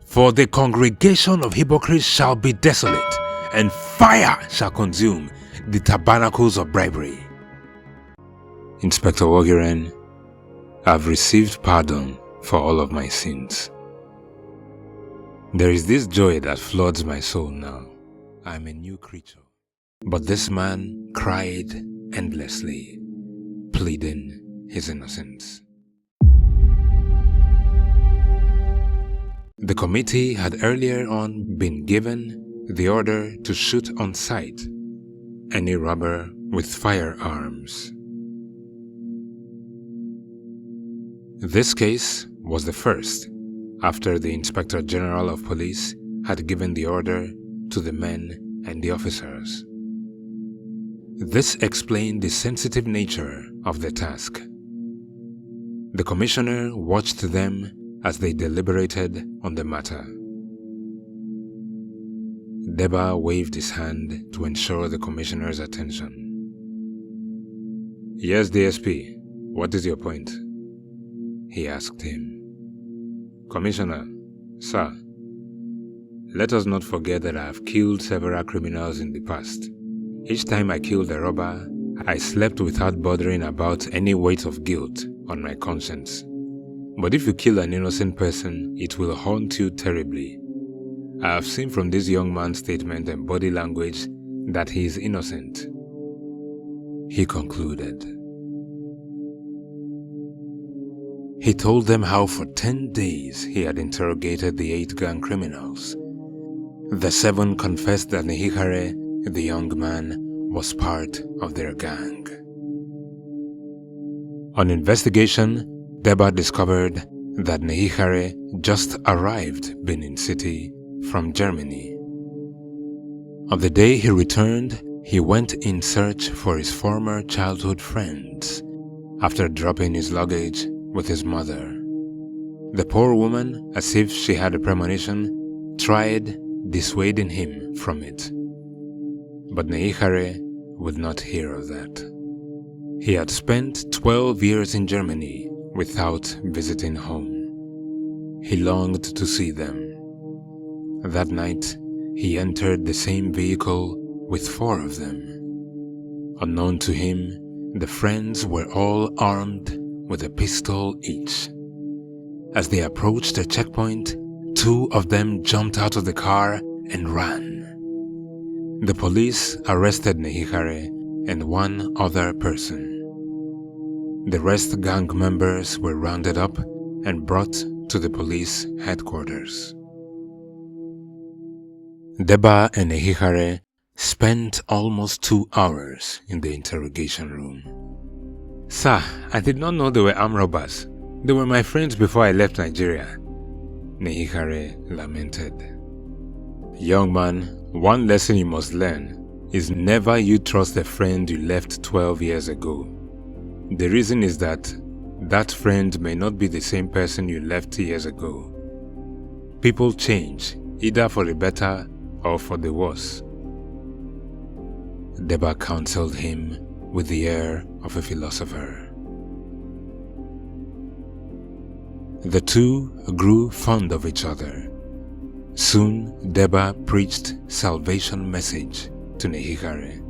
For the congregation of hypocrites shall be desolate, and fire shall consume the tabernacles of bribery. Inspector Wogiren, I've received pardon for all of my sins. There is this joy that floods my soul now. I am a new creature. But this man cried endlessly, pleading his innocence. The committee had earlier on been given the order to shoot on sight any robber with firearms. This case was the first after the Inspector General of Police had given the order to the men and the officers. This explained the sensitive nature of the task. The commissioner watched them as they deliberated on the matter. Deba waved his hand to ensure the commissioner's attention. Yes, DSP, what is your point? He asked him. Commissioner, sir, let us not forget that I have killed several criminals in the past. Each time I killed a robber, I slept without bothering about any weight of guilt on my conscience. But if you kill an innocent person, it will haunt you terribly. I have seen from this young man's statement and body language that he is innocent. He concluded. He told them how for 10 days he had interrogated the 8 gang criminals. The 7 confessed that Nehihare, the young man, was part of their gang. On investigation, Deba discovered that Nehihare just arrived Benin City from Germany. On the day he returned, he went in search for his former childhood friends after dropping his luggage with his mother. The poor woman, as if she had a premonition, tried dissuading him from it. But Nehihare would not hear of that. He had spent 12 years in Germany without visiting home. He longed to see them. That night, he entered the same vehicle with 4 of them. Unknown to him, the friends were all armed with a pistol each. As they approached a checkpoint, 2 of them jumped out of the car and ran. The police arrested Nehihare and 1 other person. The rest gang members were rounded up and brought to the police headquarters. Deba and Nehihare spent almost 2 hours in the interrogation room. Sir, I did not know they were armed robbers. They were my friends before I left Nigeria, Nehihare lamented. Young man, one lesson you must learn is never you trust a friend you left 12 years ago. The reason is that that friend may not be the same person you left years ago. People change, either for the better or for the worse. Deba counseled him with the air of a philosopher. The 2 grew fond of each other. Soon Deba preached salvation message to Nehihare,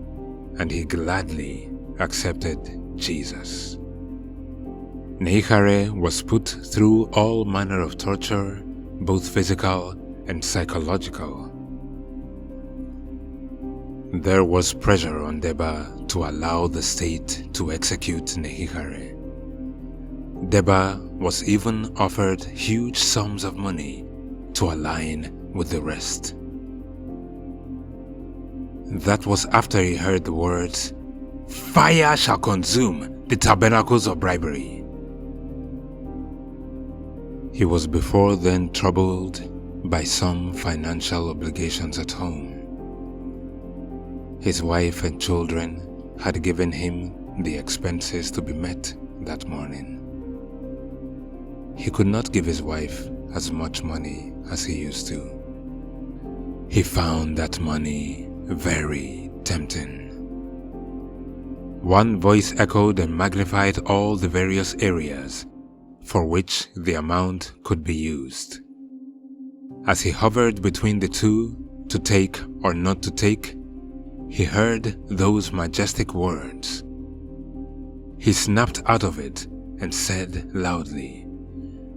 and he gladly accepted Jesus. Nehihare was put through all manner of torture, both physical and psychological. There was pressure on Deba to allow the state to execute Nehihare. Deba was even offered huge sums of money to align with the rest. That was after he heard the words, "Fire shall consume the tabernacles of bribery." He was before then troubled by some financial obligations at home. His wife and children had given him the expenses to be met that morning. He could not give his wife as much money as he used to. He found that money very tempting. One voice echoed and magnified all the various areas for which the amount could be used. As he hovered between the two, to take or not to take, he heard those majestic words. He snapped out of it and said loudly,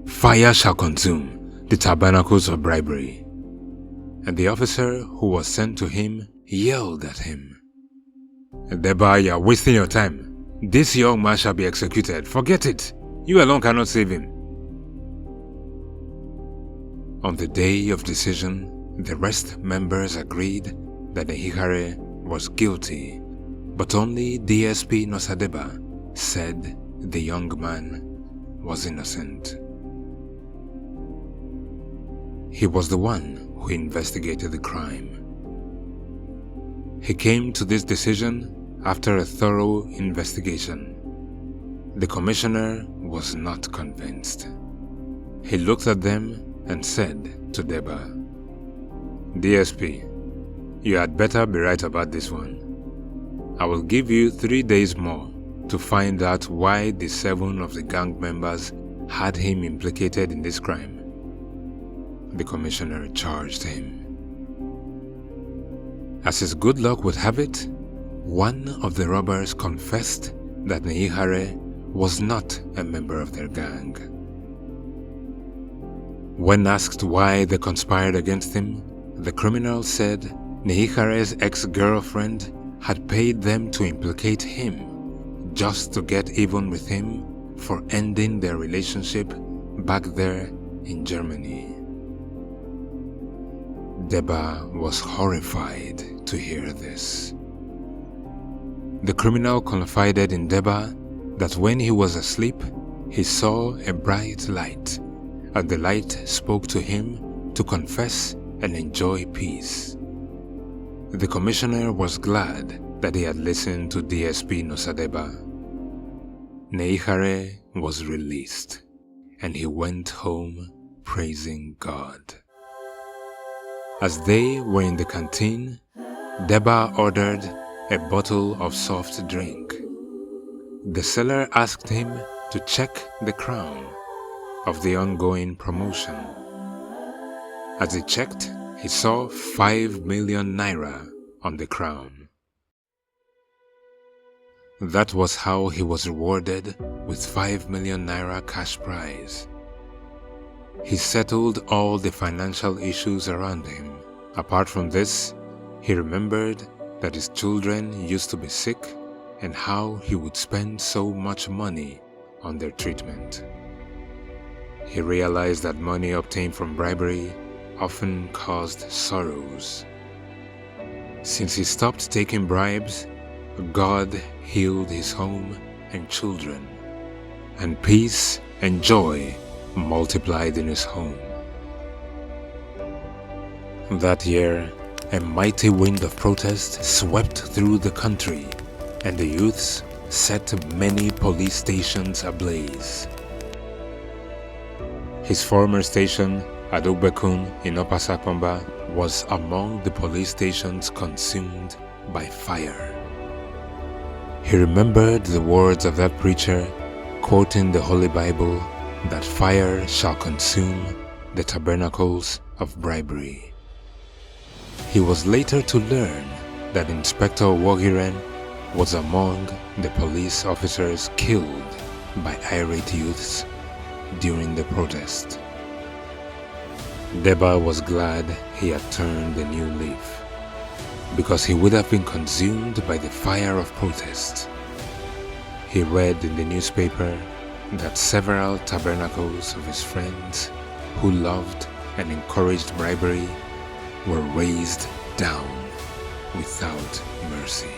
"Fire shall consume the tabernacles of bribery." And the officer who was sent to him yelled at him, "Deba, you are wasting your time. This young man shall be executed. Forget it. You alone cannot save him." On the day of decision, the rest members agreed that Nehihare was guilty, but only DSP Nosadeba said the young man was innocent. He was the one who investigated the crime. He came to this decision after a thorough investigation. The commissioner was not convinced. He looked at them and said to Deba, "DSP, you had better be right about this one. I will give you 3 days more to find out why the 7 of the gang members had him implicated in this crime." The commissioner charged him. As his good luck would have it, one of the robbers confessed that Nehihare was not a member of their gang. When asked why they conspired against him, the criminal said Nehihare's ex-girlfriend had paid them to implicate him just to get even with him for ending their relationship back there in Germany. Deba was horrified to hear this. The criminal confided in Deba that when he was asleep, he saw a bright light, and the light spoke to him to confess and enjoy peace. The commissioner was glad that he had listened to DSP Nosadeba. Nehihare was released, and he went home praising God. As they were in the canteen, Deba ordered a bottle of soft drink. The seller asked him to check the crown of the ongoing promotion. As he checked, he saw 5 million naira on the crown. That was how he was rewarded with 5 million naira cash prize. He settled all the financial issues around him. Apart from this, he remembered that his children used to be sick and how he would spend so much money on their treatment. He realized that money obtained from bribery often caused sorrows. Since he stopped taking bribes, God healed his home and children, and peace and joy multiplied in his home. That year, a mighty wind of protest swept through the country, and the youths set many police stations ablaze. His former station at Ugbekun in Upper Sakwamba was among the police stations consumed by fire. He remembered the words of that preacher, quoting the Holy Bible, that fire shall consume the tabernacles of bribery. He was later to learn that Inspector Wogiren was among the police officers killed by irate youths during the protest. Deba was glad he had turned a new leaf, because he would have been consumed by the fire of protest. He read in the newspaper that several tabernacles of his friends who loved and encouraged bribery were razed down without mercy.